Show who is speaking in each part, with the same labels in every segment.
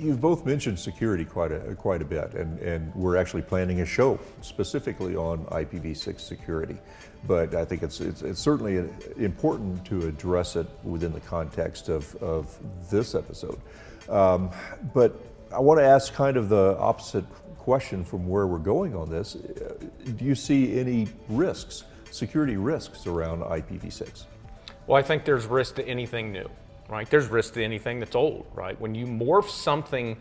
Speaker 1: You've both mentioned security quite a bit, and we're actually planning a show specifically on IPv6 security. But I think it's certainly important to address it within the context of this episode. But I want to ask kind of the opposite question from where we're going on this. Do you see any risks, security risks around IPv6?
Speaker 2: Well, I think there's risk to anything new, right? There's risk to anything that's old, right? When you morph something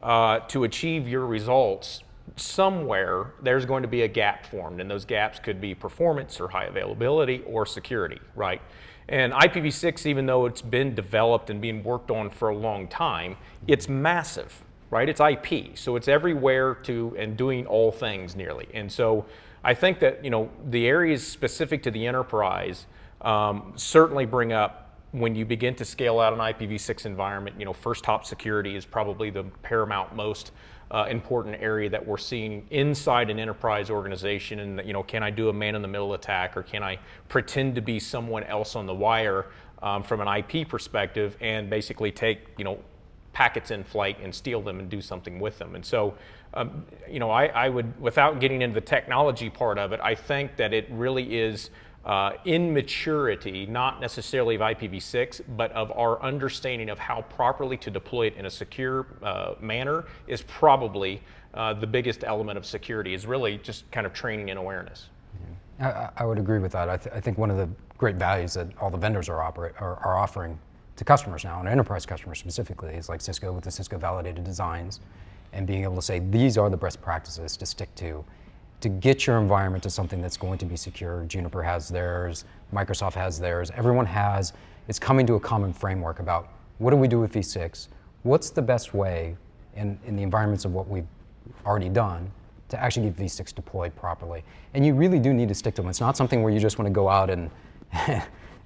Speaker 2: to achieve your results, somewhere there's going to be a gap formed, and those gaps could be performance or high availability or security, right? And IPv6, even though it's been developed and being worked on for a long time, it's massive, right? It's IP, so it's everywhere and doing all things nearly. And so I think that, the areas specific to the enterprise certainly bring up, when you begin to scale out an IPv6 environment, first hop security is probably the paramount most important area that we're seeing inside an enterprise organization. And can I do a man-in-the-middle attack, or can I pretend to be someone else on the wire from an IP perspective and basically take packets in flight and steal them and do something with them? And so, I would, without getting into the technology part of it, I think that it really is immaturity, not necessarily of IPv6, but of our understanding of how properly to deploy it in a secure manner is probably the biggest element of security, is really just kind of training and awareness.
Speaker 3: I would agree with that. I think one of the great values that all the vendors are offering to customers now, and enterprise customers specifically, is like Cisco with the Cisco validated designs, and being able to say these are the best practices to stick to get your environment to something that's going to be secure. Juniper has theirs, Microsoft has theirs, everyone has. It's coming to a common framework about what do we do with v6, what's the best way in the environments of what we've already done to actually get v6 deployed properly. And you really do need to stick to them. It's not something where you just want to go out and,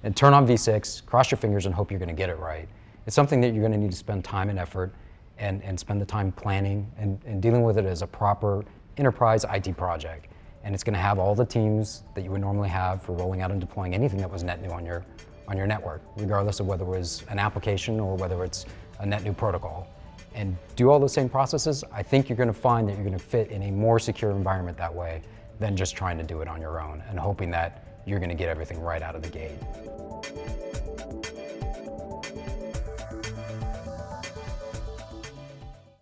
Speaker 3: and turn on v6, cross your fingers and hope you're going to get it right. It's something that you're going to need to spend time and effort and spend the time planning and dealing with it as a proper enterprise IT project. And it's going to have all the teams that you would normally have for rolling out and deploying anything that was net new on your network, regardless of whether it was an application or whether it's a net new protocol. And do all those same processes. I think you're going to find that you're going to fit in a more secure environment that way than just trying to do it on your own and hoping that you're going to get everything right out of the gate.